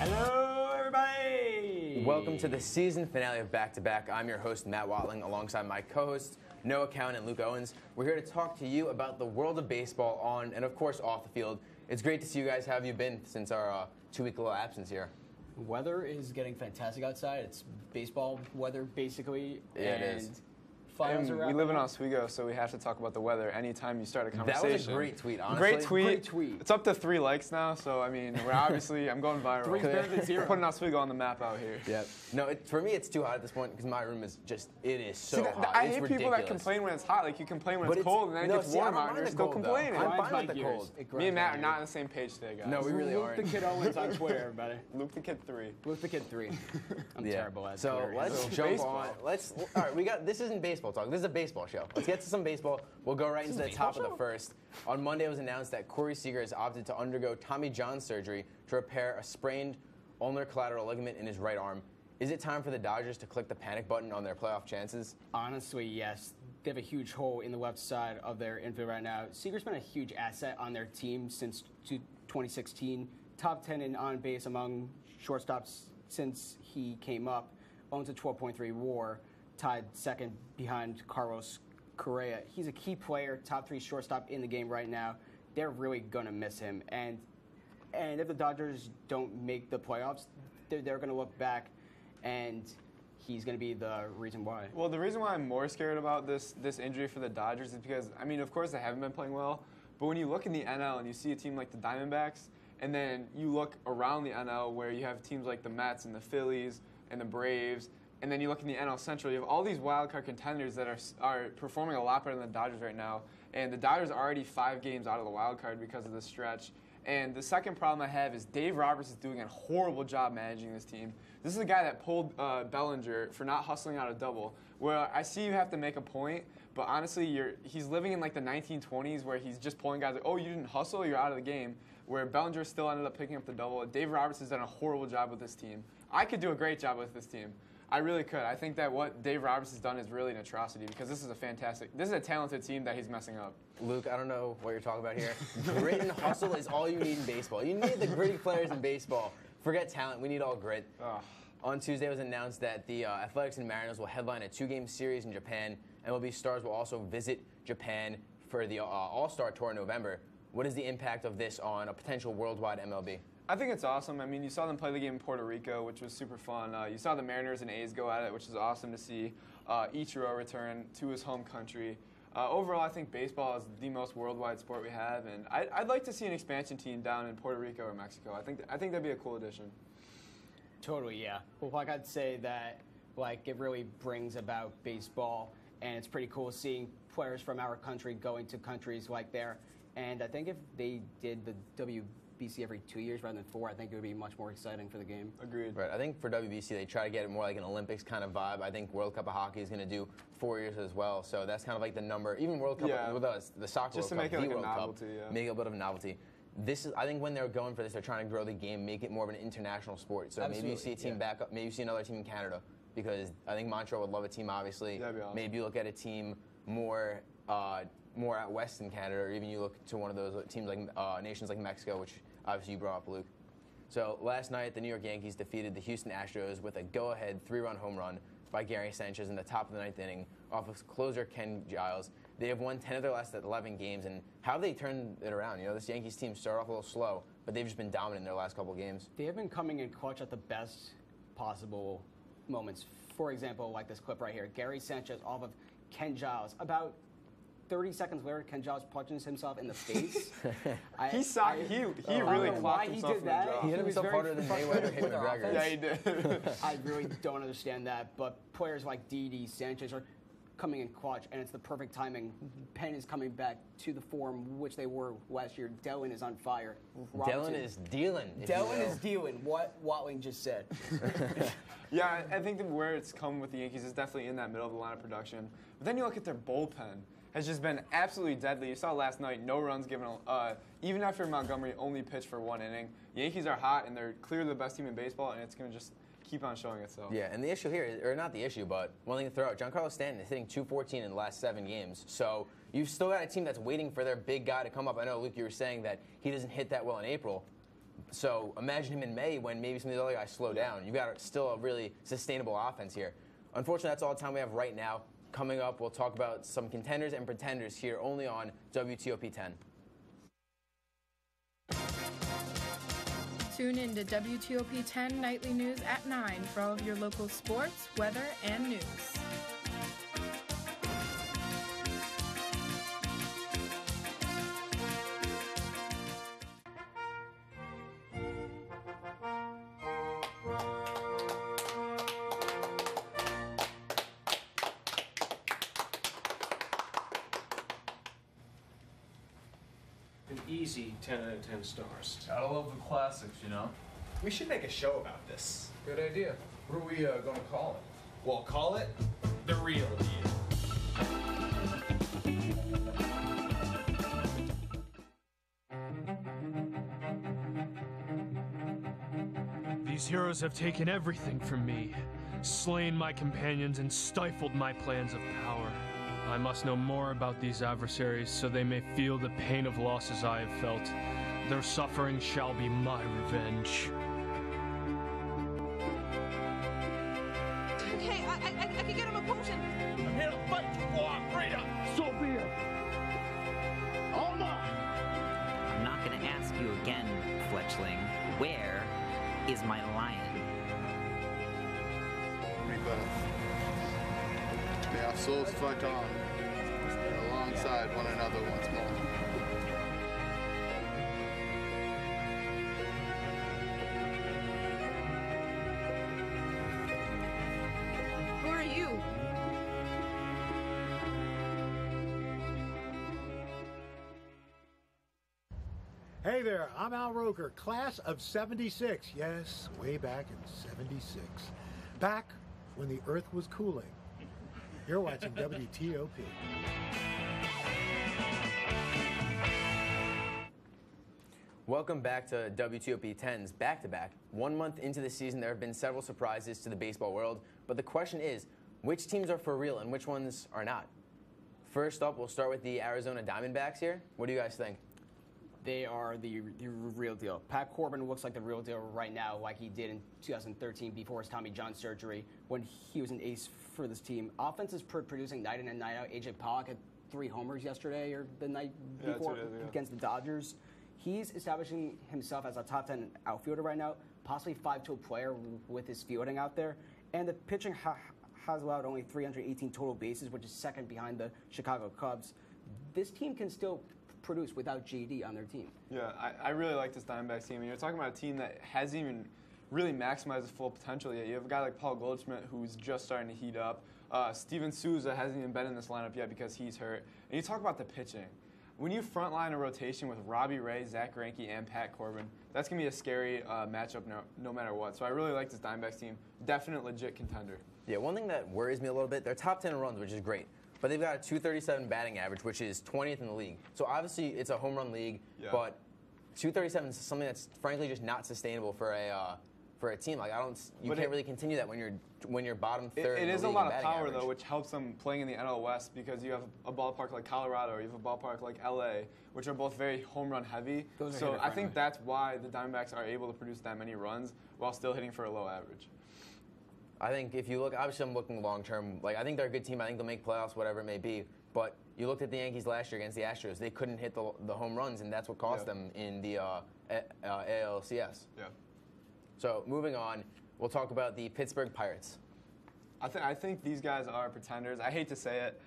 Hello, everybody! Welcome to the season finale of Back to Back. I'm your host, Matt Watling, alongside my co-hosts, Noah Cowan and Luke Owens. We're here to talk to you about the world of baseball on and, of course, off the field. It's great to see you guys. How have you been since our 2-week little absence here? Weather is getting fantastic outside. It's baseball weather, basically. Yeah, it is. Finals are we wrapping live in up. Oswego, so we have to talk about the weather anytime you start a conversation. That was a great tweet, honestly. Great tweet. Great tweet. It's up to 3 likes now, so I mean, we're obviously, I'm going viral. 3's better than 0. We're putting Oswego on the map out here. Yep. No, for me, it's too hot at this point because my room is just, it is so See, hot. I It's hate ridiculous. people that complain when it's hot. Like, you complain when But it's cold, and then no, it gets see, I warm don't out, and mind you're the still cold, though. complaining. I'm Grinds fine my with the gears. cold. It Me grinds and Matt my are not on gears. the same page today, guys. No, we really Luke aren't. the Kid Owens on Twitter, everybody. Luke the Kid 3. Luke the Kid 3. I'm Yeah. terrible at So Twitter. let's So jump baseball. on. All right, this isn't baseball talk. This is a baseball show. Let's get to some baseball. We'll go right into the top of the first. On Monday, it was announced that Corey Seager has opted to undergo Tommy John surgery to repair a sprained ulnar collateral ligament in his right arm. Is it time for the Dodgers to click the panic button on their playoff chances? Honestly, yes. They have a huge hole in the left side of their infield right now. Seager's been a huge asset on their team since 2016. Top 10 in on base among shortstops since he came up. Owns a 12.3 WAR, tied second behind Carlos Correa. He's a key player, top 3 shortstop in the game right now. They're really going to miss him. And if the Dodgers don't make the playoffs, they're going to look back and he's going to be the reason why. Well, the reason why I'm more scared about this injury for the Dodgers is because, I mean, of course they haven't been playing well, but when you look in the NL and you see a team like the Diamondbacks, and then you look around the NL where you have teams like the Mets and the Phillies and the Braves, and then you look in the NL Central, you have all these wild card contenders that are performing a lot better than the Dodgers right now. And the Dodgers are already 5 games out of the wild card because of this stretch. And the second problem I have is Dave Roberts is doing a horrible job managing this team. This is a guy that pulled Bellinger for not hustling out a double. Where I see you have to make a point, but honestly, he's living in like the 1920s where he's just pulling guys like, oh, you didn't hustle, you're out of the game. Where Bellinger still ended up picking up the double. Dave Roberts has done a horrible job with this team. I could do a great job with this team. I really could. I think that what Dave Roberts has done is really an atrocity because this is a talented team that he's messing up. Luke, I don't know what you're talking about here. Grit and hustle is all you need in baseball. You need the gritty players in baseball. Forget talent. We need all grit. Ugh. On Tuesday, it was announced that the Athletics and Mariners will headline a 2-game series in Japan. MLB Stars will also visit Japan for the All-Star Tour in November. What is the impact of this on a potential worldwide MLB? I think it's awesome. I mean, you saw them play the game in Puerto Rico, which was super fun. You saw the Mariners and A's go at it, which is awesome to see. Ichiro return to his home country. Overall, I think baseball is the most worldwide sport we have, and I'd like to see an expansion team down in Puerto Rico or Mexico. I think that'd be a cool addition. Totally, yeah. Well, like I'd say that, like, it really brings about baseball, and it's pretty cool seeing players from our country going to countries like there. And I think if they did the WBC every 2 years rather than 4, I think it would be much more exciting for the game. Agreed. Right. I think for WBC, they try to get it more like an Olympics kind of vibe. I think World Cup of Hockey is going to do 4 years as well. So that's kind of like the number. Even World Cup with us, the soccer Just to World make Cup, it the like a World novelty, Cup, yeah. make it a bit of a novelty. I think when they're going for this, they're trying to grow the game, make it more of an international sport. So maybe you see a team back up, maybe you see another team in Canada, because I think Montreal would love a team, obviously. That'd be awesome. Maybe you look at a team more out west in Canada, or even you look to one of those teams like nations like Mexico, which obviously you brought up, Luke. So last night, the New York Yankees defeated the Houston Astros with a go-ahead 3-run home run by Gary Sanchez in the top of the 9th inning off of closer Ken Giles. They have won 10 of their last 11 games, and how have they turned it around? You know, this Yankees team started off a little slow, but they've just been dominant in their last couple games. They have been coming in clutch at the best possible moments. For example, like this clip right here, Gary Sanchez off of Ken Giles. About 30 seconds later, Ken Giles punches himself in the face. He really clocked himself in the jaw. He hit himself harder than Mayweather hit McGregor. Yeah, he did. I really don't understand that, but players like Didi, Sanchez are coming in clutch, and it's the perfect timing. Penn is coming back to the form which they were last year. Dellin is on fire. Dellin is dealing. Dellin is dealing. What Watling just said. Yeah, I think that where it's come with the Yankees is definitely in that middle of the line of production. But then you look at their bullpen. Has just been absolutely deadly. You saw last night, no runs given, even after Montgomery only pitched for 1 inning. Yankees are hot, and they're clearly the best team in baseball, and it's going to just keep on showing itself. Yeah, and the issue here, or not the issue, but one thing to throw out, Giancarlo Stanton is hitting .214 in the last 7 games. So you've still got a team that's waiting for their big guy to come up. I know, Luke, you were saying that he doesn't hit that well in April. So imagine him in May when maybe some of the other guys slow down. You've got still a really sustainable offense here. Unfortunately, that's all the time we have right now. Coming up, we'll talk about some contenders and pretenders here only on WTOP 10. Tune in to WTOP 10 Nightly News at 9 for all of your local sports, weather, and news. An easy 10 out of 10 stars. Gotta love the classics, you know? We should make a show about this. Good idea. What are we gonna call it? We'll call it The Real Deal. These heroes have taken everything from me, slain my companions, and stifled my plans of power. I must know more about these adversaries so they may feel the pain of losses I have felt. Their suffering shall be my revenge. Okay, I can get him a potion. I'm here to fight for our freedom. So be it. All mine. I'm not gonna ask you again, Fletchling. Where is my lion? May our souls fight on, alongside one another once more. Who are you? Hey there, I'm Al Roker, class of 76. Yes, way back in 76. Back when the Earth was cooling. You're watching WTOP. Welcome back to WTOP 10's back-to-back. 1 month into the season, there have been several surprises to the baseball world, but the question is, which teams are for real and which ones are not? First up, we'll start with the Arizona Diamondbacks here. What do you guys think? They are the real deal. Pat Corbin looks like the real deal right now, like he did in 2013 before his Tommy John surgery when he was an ace for this team. Offense is producing night in and night out. AJ Pollock had 3 homers yesterday or the night before against the Dodgers. He's establishing himself as a top 10 outfielder right now, possibly 5-tool player with his fielding out there. And the pitching has allowed only 318 total bases, which is second behind the Chicago Cubs. This team can still produce without JD on their team. Yeah, I really like this Diamondbacks team. And you're talking about a team that hasn't even really maximized its full potential yet. You have a guy like Paul Goldschmidt who's just starting to heat up. Steven Souza hasn't even been in this lineup yet because he's hurt. And you talk about the pitching. When you frontline a rotation with Robbie Ray, Zach Greinke, and Pat Corbin, that's going to be a scary matchup no matter what. So I really like this Diamondbacks team. Definite legit contender. Yeah, one thing that worries me a little bit, they're top 10 in runs, which is great. But they've got a 237 batting average, which is 20th in the league. So obviously it's a home run league, but 237 is something that's frankly just not sustainable for a team. Like you can't really continue that when you're bottom third. It in the is a league lot in of batting power average. though, which helps them playing in the NL West because you have a ballpark like Colorado or you have a ballpark like LA, which are both very home run heavy. So I think that's why the Diamondbacks are able to produce that many runs while still hitting for a low average. I think if you look, obviously I'm looking long term. Like I think they're a good team. I think they'll make playoffs, whatever it may be. But you looked at the Yankees last year against the Astros. They couldn't hit the home runs, and that's what cost them in the ALCS. Yeah. So moving on, we'll talk about the Pittsburgh Pirates. I think these guys are pretenders. I hate to say it.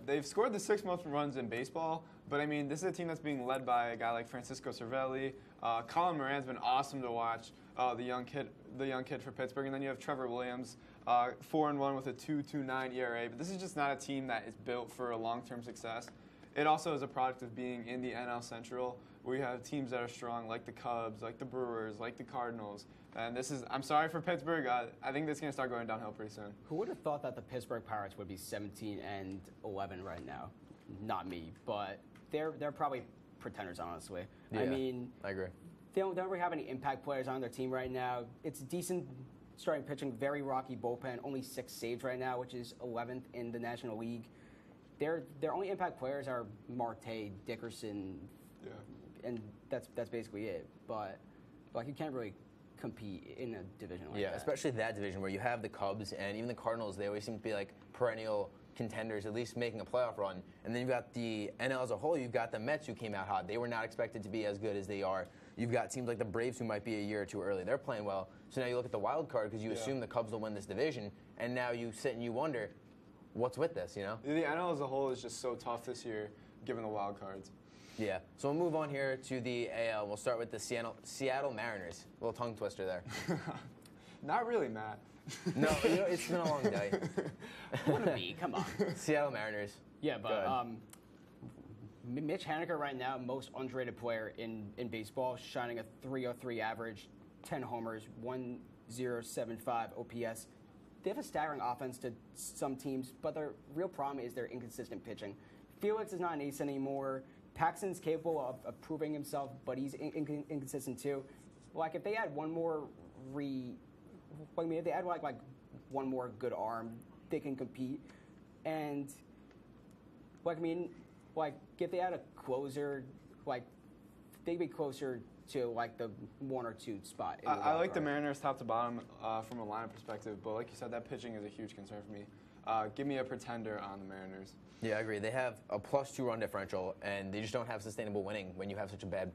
They've scored the 6th most runs in baseball, but I mean, this is a team that's being led by a guy like Francisco Cervelli. Colin Moran's been awesome to watch. The young kid for Pittsburgh, and then you have Trevor Williams, 4-1 with a 2.29 ERA. But this is just not a team that is built for a long-term success. It also is a product of being in the NL Central, where you have teams that are strong, like the Cubs, like the Brewers, like the Cardinals. And I'm sorry for Pittsburgh. I think this is going to start going downhill pretty soon. Who would have thought that the Pittsburgh Pirates would be 17-11 right now? Not me, but they're probably pretenders, honestly. Yeah, I mean, I agree. They don't really have any impact players on their team right now. It's decent starting pitching, very rocky bullpen, only 6 saves right now, which is 11th in the National League. Their only impact players are Marte, Dickerson, and that's basically it. But like you can't really compete in a division like Yeah, that. especially that division where you have the Cubs and even the Cardinals. They always seem to be like perennial contenders, at least making a playoff run. And then you've got the NL as a whole. You've got the Mets who came out hot. They were not expected to be as good as they are. You've got teams like the Braves who might be a year or two early. They're playing well. So now you look at the wild card because you assume the Cubs will win this division, and now you sit and you wonder, what's with this, you know? The NL as a whole is just so tough this year, given the wild cards. Yeah. So we'll move on here to the AL. We'll start with the Seattle Mariners. A little tongue twister there. Not really, Matt. No, you know, it's been a long day. What a me, come on. Seattle Mariners. Yeah, but Mitch Haniger right now, most underrated player in baseball, shining a .303 average, 10 homers, 1.075 OPS. They have a staggering offense to some teams, but their real problem is their inconsistent pitching. Felix is not an ace anymore. Paxton's capable of proving himself, but he's inconsistent too. Like if they had one more if they add like one more good arm, they can compete. And if they had a closer, they'd be closer to like the 1 or 2 spot. I like the Mariners top to bottom from a lineup perspective, but like you said, that pitching is a huge concern for me. Give me a pretender on the Mariners. Yeah, I agree. They have a +2 run differential, and they just don't have sustainable winning when you have such a bad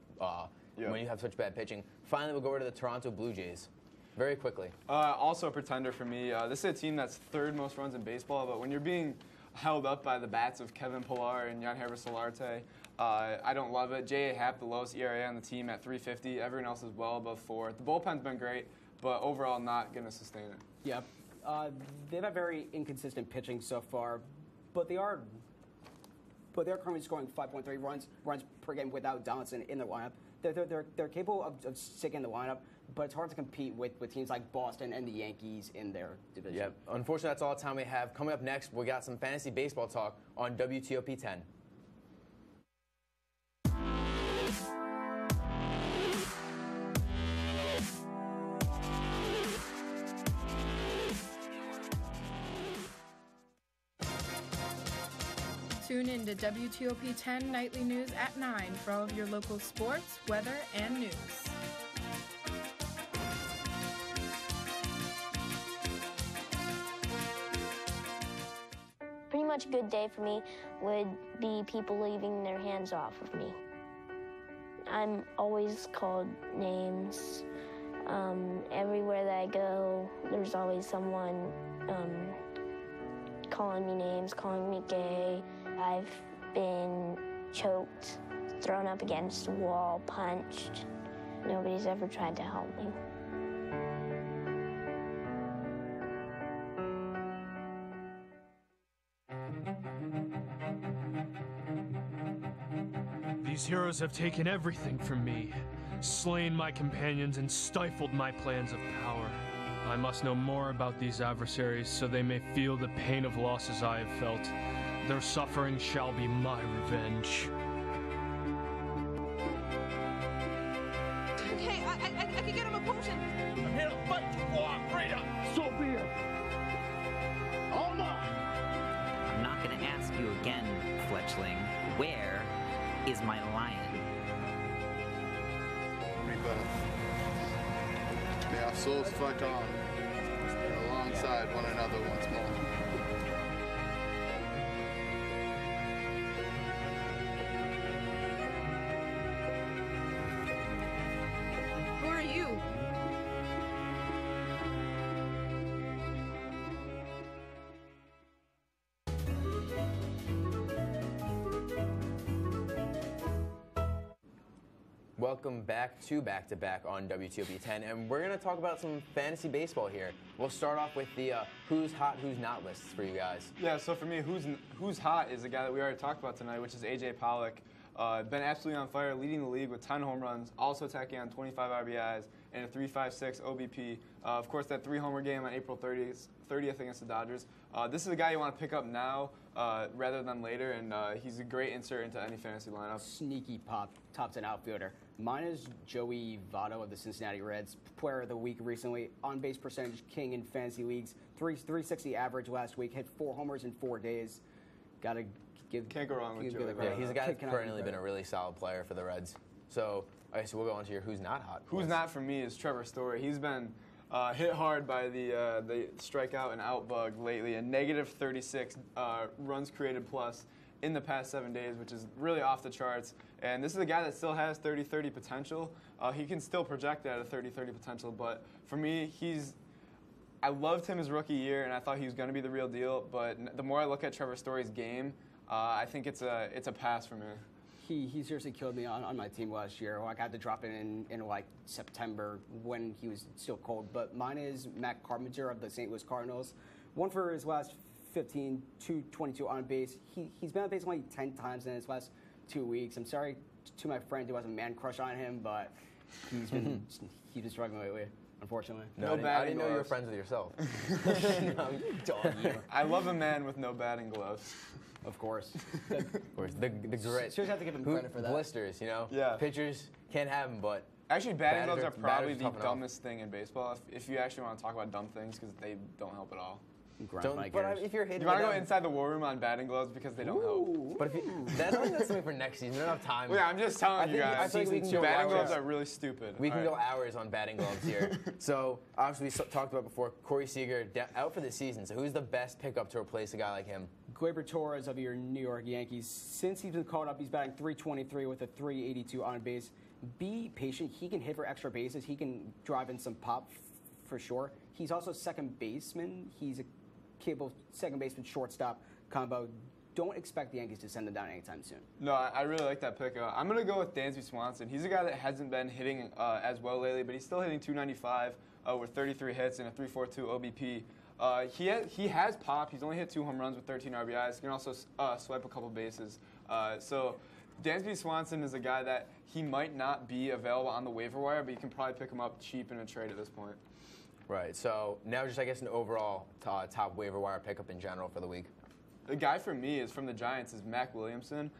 when you have such bad pitching. Finally, we'll go over to the Toronto Blue Jays. Very quickly. Also a pretender for me. This is a team that's 3rd most runs in baseball, but when you're being held up by the bats of Kevin Pillar and Yangervis Solarte, I don't love it. J.A. Happ, the lowest ERA on the team at 3.50. Everyone else is well above 4. The bullpen's been great, but overall not going to sustain it. Yeah. They've had very inconsistent pitching so far, but they're currently scoring 5.3 runs per game without Donaldson in the lineup. They're capable of sticking the lineup, but it's hard to compete with teams like Boston and the Yankees in their division. Yep. Unfortunately, that's all the time we have. Coming up next, we got some fantasy baseball talk on WTOP 10. Tune in to WTOP 10 Nightly News at 9 for all of your local sports, weather, and news. Pretty much a good day for me would be people leaving their hands off of me. I'm always called names. Everywhere that I go, there's always someone calling me names, calling me gay. I've been choked, thrown up against a wall, punched. Nobody's ever tried to help me. These heroes have taken everything from me, slain my companions and stifled my plans of power. I must know more about these adversaries so they may feel the pain of losses I have felt. Their suffering shall be my revenge. Okay, I can get him a potion. I'm here to fight you, boy. Freedom. So be it. All mine. I'm not gonna ask you again, Fletchling. Where is my lion? May our souls fight on alongside one another once more. Who are you? Welcome back to Back to Back on WTOP 10, and we're going to talk about some fantasy baseball here. We'll start off with the who's hot, who's not lists for you guys. Yeah, so for me, who's hot is a guy that we already talked about tonight, which is A.J. Pollock. Been absolutely on fire, leading the league with 10 home runs, also tacking on 25 RBIs and a 3.56 OBP. Of course, that 3-homer game on April 30th against the Dodgers. This is a guy you want to pick up now rather than later, and he's a great insert into any fantasy lineup. Sneaky top 10 outfielder. Mine is Joey Votto of the Cincinnati Reds, player of the week recently, on-base percentage king in fantasy leagues, 360 average last week, hit 4 homers in 4 days. Can't go wrong with Joey Votto. Yeah, he's a guy that's perennially been a really solid player for the Reds. So Okay, so we'll go on to your who's not hot. Who's not for me is Trevor Story. He's been hit hard by the strikeout and out bug lately, a negative 36 runs created plus in the past 7 days, which is really off the charts. And this is a guy that still has 30-30 potential. He can still project at a 30-30 potential, but for me, I loved him his rookie year, and I thought he was going to be the real deal. But the more I look at Trevor Story's game, I think it's a pass for me. He seriously killed me on my team last year. Like, I had to drop it in like September when he was still cold. But mine is Matt Carpenter of the St. Louis Cardinals. 1 for his last 15, 222 on base. He's been on base only 10 times in his last 2 weeks. I'm sorry to my friend who has a man crush on him, but he's been struggling lately, unfortunately. No, I didn't know you were friends with yourself. No, dog you. I love a man with no batting gloves. Of course. Of course. The grit. Seriously, have to give him credit for that. Blisters, you know? Yeah. Pitchers can't have them, but actually, batting gloves are probably the tough enough. dumbest thing in baseball. If you actually want to talk about dumb things, because they don't help at all. But if you're hitting, you want to go inside the war room on batting gloves because they don't help. But that's something for next season. We don't have time. Well, yeah, I'm just telling you guys. Batting gloves are really stupid. We can go hours on batting gloves here. So obviously we talked about before, Corey Seager out for the season. So who's the best pickup to replace a guy like him? Gleyber Torres of your New York Yankees. Since he's been called up, he's batting .323 with a .382 on base. Be patient. He can hit for extra bases. He can drive in some pop for sure. He's also second baseman. He's a capable second baseman, shortstop combo. Don't expect the Yankees to send him down anytime soon. No, I really like that pick. I'm going to go with Dansby Swanson. He's a guy that hasn't been hitting as well lately, but he's still hitting .295 with 33 hits and a .342 OBP. He has pop. He's only hit 2 home runs with 13 RBIs. He can also swipe a couple bases. So Dansby Swanson is a guy that he might not be available on the waiver wire, but you can probably pick him up cheap in a trade at this point. Right. So now just, I guess, an overall top waiver wire pickup in general for the week. The guy for me is from the Giants is Mac Williamson.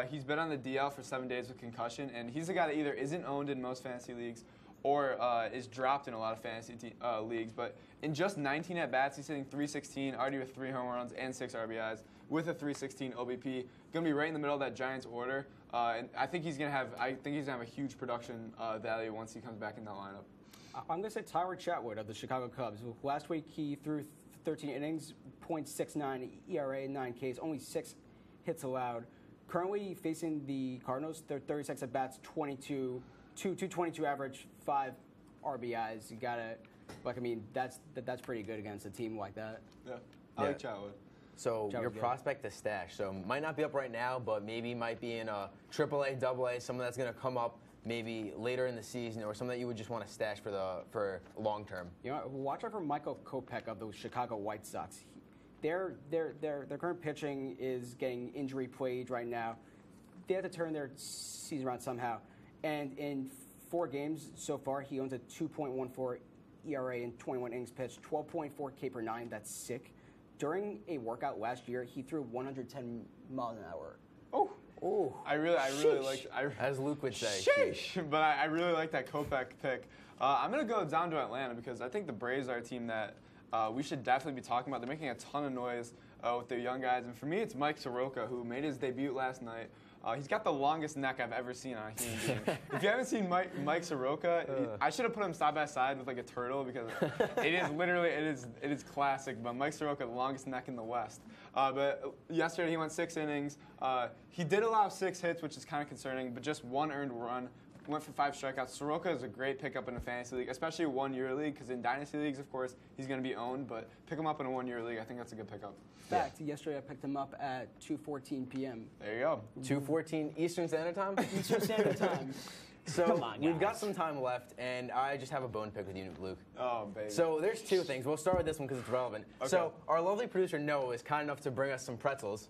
He's been on the DL for 7 days with concussion, and he's a guy that either isn't owned in most fantasy leagues or is dropped in a lot of fantasy leagues. But in just 19 at-bats, he's hitting .316, already with 3 home runs and 6 RBIs with a .316 OBP. Going to be right in the middle of that Giants order, and I think he's going to have a huge production value once he comes back in that lineup. I'm going to say Tyler Chatwood of the Chicago Cubs. Last week, he threw 13 innings, .69 ERA, 9 Ks, only 6 hits allowed. Currently facing the Cardinals, they're 36 at-bats, 222 average, 5 RBIs. You got to, that's pretty good against a team like that. Yeah, I like Chatwood. So your prospect to stash. So might not be up right now, but maybe might be in a AAA, AA, someone that's going to come up maybe later in the season, or something that you would just want to stash for long term. You know, watch out for Michael Kopech of the Chicago White Sox. Their current pitching is getting injury plagued right now. They have to turn their season around somehow. And in 4 games so far, he owns a 2.14 ERA in 21 innings pitched, 12.4 K per 9. That's sick. During a workout last year, he threw 110 miles an hour. Oh, I really like. As Luke would say. Sheesh. But I really like that Kopech pick. I'm gonna go down to Atlanta because I think the Braves are a team that we should definitely be talking about. They're making a ton of noise with their young guys, and for me, it's Mike Soroka, who made his debut last night. He's got the longest neck I've ever seen on a human being. If you haven't seen Mike Soroka, I should have put him side by side with like a turtle because it is literally it is classic. But Mike Soroka, the longest neck in the West. But yesterday he went 6 innings. He did allow 6 hits, which is kind of concerning, but just 1 earned run. Went for 5 strikeouts. Soroka is a great pickup in a fantasy league, especially a 1-year league, because in dynasty leagues, of course, he's going to be owned. But pick him up in a 1-year league. I think that's a good pickup. Fact, yesterday I picked him up at 2:14 p.m. There you go. 2:14 Eastern Standard Time? Eastern Standard Time. So we've got some time left, and I just have a bone pick with you, Luke. Oh, baby. So there's 2 things. We'll start with this one because it's relevant. Okay. So our lovely producer, Noah, is kind enough to bring us some pretzels,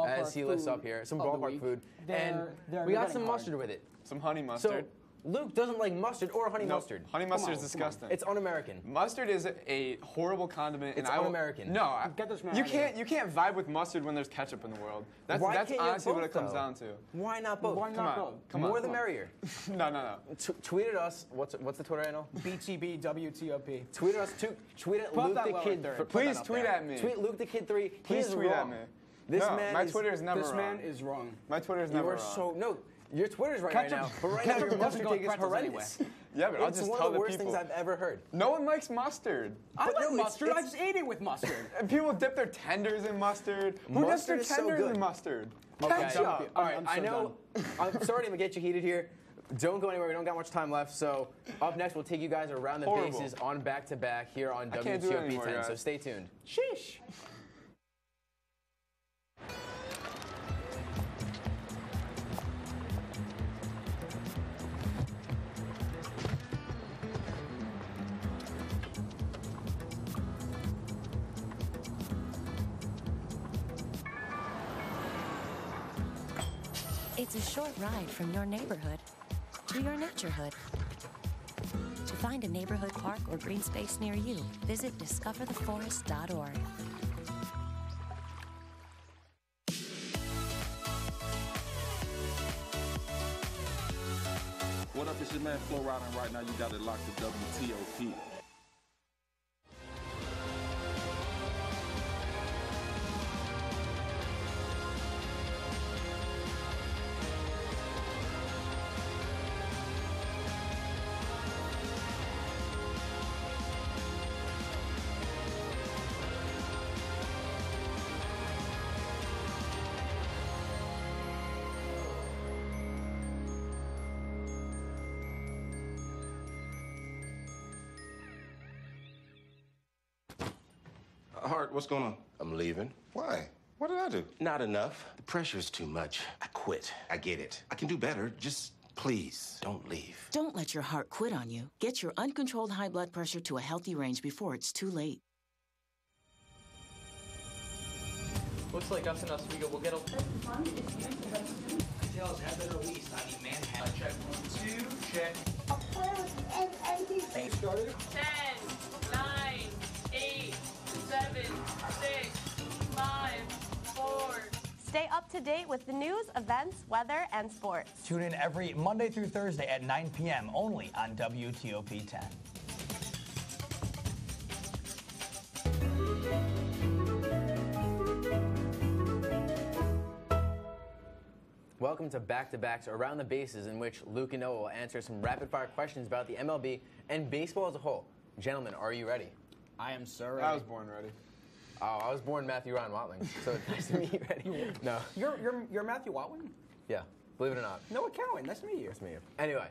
as he lists up here. Some ballpark food. And we got some mustard with it. Some honey mustard. So Luke doesn't like mustard or honey mustard. Honey mustard is disgusting. It's un-American. Mustard is a horrible condiment. It's un-American. No, you can't vibe with mustard when there's ketchup in the world. That's honestly what it comes down to. Why not both? Why not both? Come on. More the merrier. No. Tweet at us. What's the Twitter handle? BTBWTOP. Tweet at us. Tweet at Luke the Kid. Please tweet at me. Tweet Luke the Kid 3. Please tweet at me. This man my Twitter is never wrong. This man is wrong. My Twitter is never wrong. You are so Your Twitter's right Ketchup- now, but right ketchup now your doesn't mustard go with take is pretzels horrendous. Yeah, but I'll It's just one tell of the the worst people. things I've ever heard. No one likes mustard. I But like no, it's- mustard. I it's- just ate it with mustard. And people dip their tenders in mustard. Who dips Mustard their is so tenders good. in mustard? Okay. Ketchup. All right, I'm I so know. I'm sorry to get you heated here. Don't go anywhere. We don't got much time left. So up next, we'll take you guys around the Horrible. bases on back-to-back here on I can't do it WTOP anymore, 10. So guys. stay tuned. Sheesh. It's a short ride from your neighborhood to your naturehood. To find a neighborhood park or green space near you, visit discovertheforest.org. What up, it's your man Flo Rida, and right now you got it locked to WTOP. Hart, what's going on? I'm leaving. Why? What did I do? Not enough. The pressure is too much. I quit. I get it. I can do better. Just please don't leave. Don't let your heart quit on you. Get your uncontrolled high blood pressure to a healthy range before it's too late. Looks like us and Oswego will get a... Details have been released on the Manhattan. Check 1, 2, check. Started? 10, 9, 8, 7, 6, 5, 4. Stay up to date with the news, events, weather, and sports. Tune in every Monday through Thursday at 9 p.m. only on WTOP 10. Welcome to Back-to-Backs Around the Bases, in which Luke and Noah will answer some rapid-fire questions about the MLB and baseball as a whole. Gentlemen, are you ready? I am so ready. I was born ready. Oh, I was born Matthew Ryan Watling, so it's nice to meet you. Ready? No. You're Matthew Watling? Yeah, believe it or not. Noah Cowan. Nice to meet you. Nice to meet you. Anyway,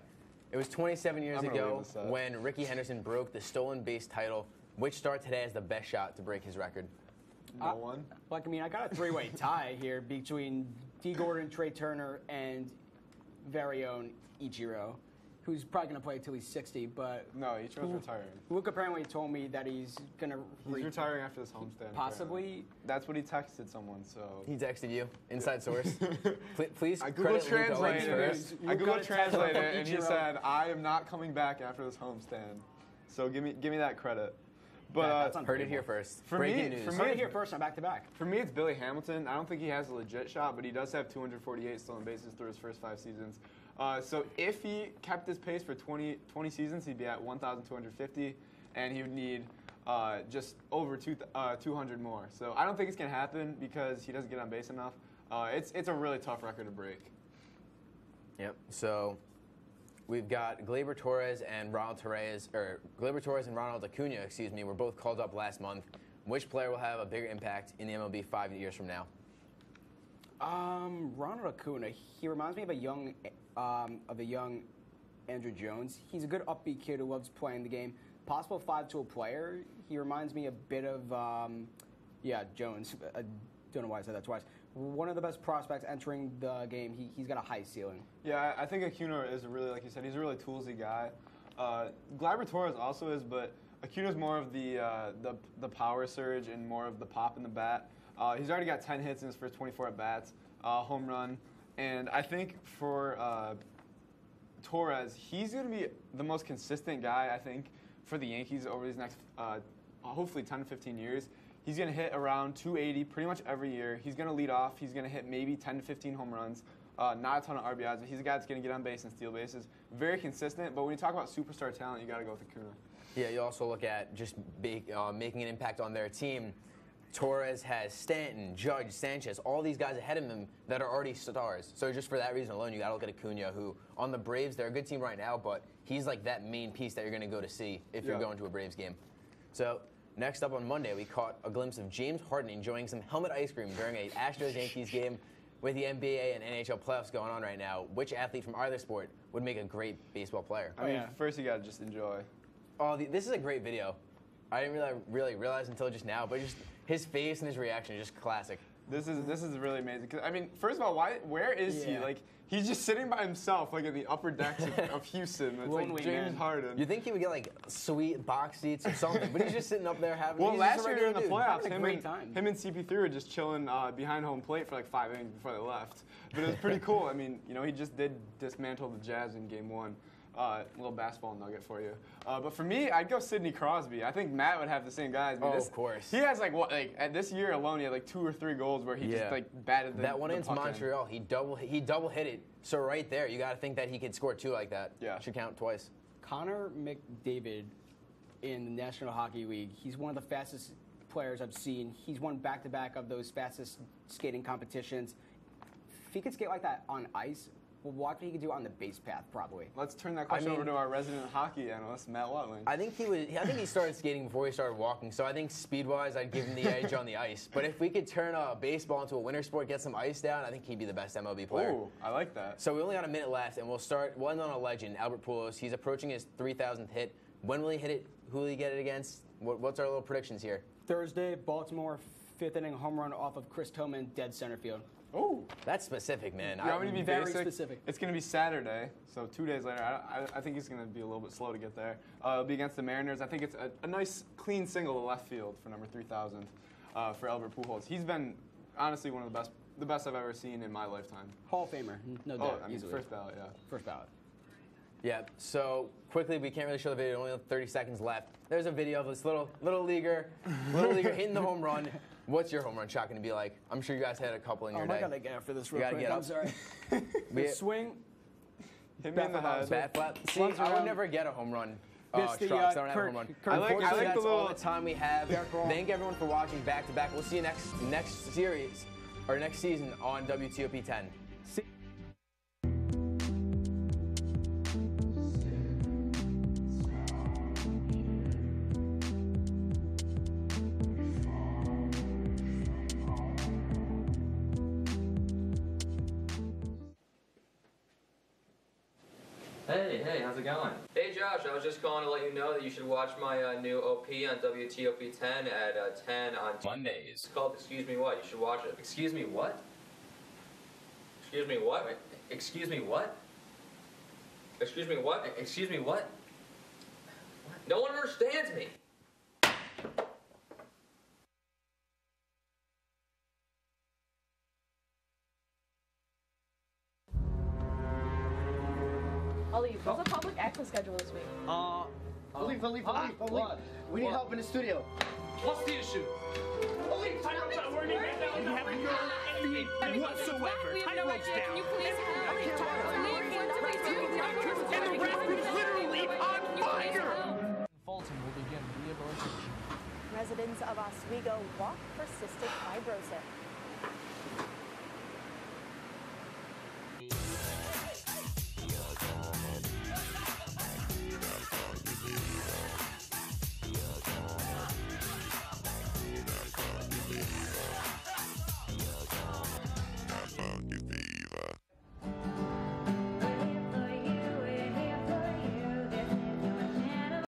it was 27 years I'm gonna ago leave this up. when Ricky Henderson broke the stolen base title. Which star today has the best shot to break his record? No one. Like, I mean, I got a three-way tie here between D. Gordon, Trey Turner, and very own Ichiro, who's probably going to play until he's 60, but... No, Ichiro's retiring. Luke apparently told me that he's going to... He's retiring after this homestand. Possibly. Apparently. That's what he texted someone, so... He texted you, inside source. Please I Google credit Luke Owens translated first. it. I Google translated it, and he said, "I am not coming back after this homestand." So give me that credit. But heard it here first. For Breaking me, news. For me, Heard it here first on back-to-back. For me, it's Billy Hamilton. I don't think he has a legit shot, but he does have 248 stolen bases through his first 5 seasons. So if he kept this pace for 20 seasons, he'd be at 1,250, and he would need just over 200 more. So I don't think it's going to happen because he doesn't get on base enough. It's a really tough record to break. Yep. So we've got Gleyber Torres and Ronald Acuna, excuse me, were both called up last month. Which player will have a bigger impact in the MLB 5 years from now? Ronald Acuna. He reminds me of a young Andrew Jones. He's a good upbeat kid who loves playing the game. Possible 5-tool player. He reminds me a bit of, Jones. I don't know why I said that twice. One of the best prospects entering the game. He's got a high ceiling. Yeah, I think Acuna is really, like you said, he's a really toolsy guy. Gleyber Torres also is, but Acuna's more of the power surge and more of the pop in the bat. He's already got 10 hits in his first 24 at-bats, home run. And I think for Torres, he's going to be the most consistent guy, I think, for the Yankees over these next, hopefully 10 to 15 years. He's going to hit around 280 pretty much every year. He's going to lead off. He's going to hit maybe 10 to 15 home runs. Not a ton of RBIs, but he's a guy that's going to get on base and steal bases. Very consistent, but when you talk about superstar talent, you got to go with Acuna. Yeah, you also look at just making an impact on their team. Torres has Stanton, Judge, Sanchez, all these guys ahead of him that are already stars. So just for that reason alone, you got to look at Acuna, who on the Braves, they're a good team right now, but he's like that main piece that you're going to go to see if you're going to a Braves game. So next up on Monday, we caught a glimpse of James Harden enjoying some helmet ice cream during a Astros-Yankees game. With the NBA and NHL playoffs going on right now, which athlete from either sport would make a great baseball player? I mean, first you got to just enjoy. Oh, this is a great video. I didn't really realize until just now, but just his face and his reaction is just classic. This is really amazing. 'Cause, I mean, first of all, where is he? Like, he's just sitting by himself, like in the upper decks of Houston. It's like James Harden. You think he would get like sweet box seats or something, but he's just sitting up there having. Well, he's last just a year during the regular dude. playoffs, him and CP3 were just chilling behind home plate for like 5 innings before they left. But it was pretty cool. I mean, you know, he just did dismantle the Jazz in Game 1. A little basketball nugget for you. But for me, I'd go Sidney Crosby. I think Matt would have the same guys. I mean, of course. He has like at this year alone, he had like 2 or 3 goals where he just like batted the that one the against puck Montreal. He double hit it. So right there, you got to think that he could score 2 like that. Yeah, should count twice. Connor McDavid in the National Hockey League. He's one of the fastest players I've seen. He's won back-to-back of those fastest skating competitions. If he could skate like that on ice, well, what he could do on the base path, probably. Let's turn that question over to our resident hockey analyst, Matt Watling. I think he started skating before he started walking. So I think speed-wise, I'd give him the edge on the ice. But if we could turn baseball into a winter sport, get some ice down, I think he'd be the best MLB player. Ooh, I like that. So we only got a minute left, and we'll end on a legend, Albert Pujols. He's approaching his 3,000th hit. When will he hit it? Who will he get it against? What's our little predictions here? Thursday, Baltimore, 5th inning home run off of Chris Tillman, dead center field. Oh, that's specific, man. You want me to be very basic? Specific. It's going to be Saturday, so 2 days later. I think he's going to be a little bit slow to get there. It'll be against the Mariners. I think it's a nice, clean single to left field for number 3,000 for Albert Pujols. He's been honestly one of the best I've ever seen in my lifetime. Hall of Famer, no doubt. I mean, easily. first ballot, yeah. First ballot. Yeah, so quickly, we can't really show the video, only have 30 seconds left. There's a video of this little leaguer hitting the home run. What's your home run shot going to be like? I'm sure you guys had a couple in your day. I got to get after this real quick. Get up. I'm sorry. Swing. Hit me in the head. Bat flap. See, I would never get a home run. Trucks, I don't have a home run. I like that's the little, all the time we have. Thank everyone for watching back to back. We'll see you next series or next season on WTOP 10. Hey, how's it going? Hey Josh, I was just calling to let you know that you should watch my new OP on WTOP 10 at 10 on Mondays. It's called Excuse Me What. You should watch it. Excuse me what? Excuse me what? Excuse me what? Excuse me what? Excuse me what? No one understands me. I'll leave. What's the public access schedule this week? Leave. We need help in the studio. What's the issue? I don't know where you have no anything whatsoever. Tie ropes down. Can you please And the rest is literally on fire. Fulton will begin rehabilitation. Residents of Oswego walk for cystic fibrosis.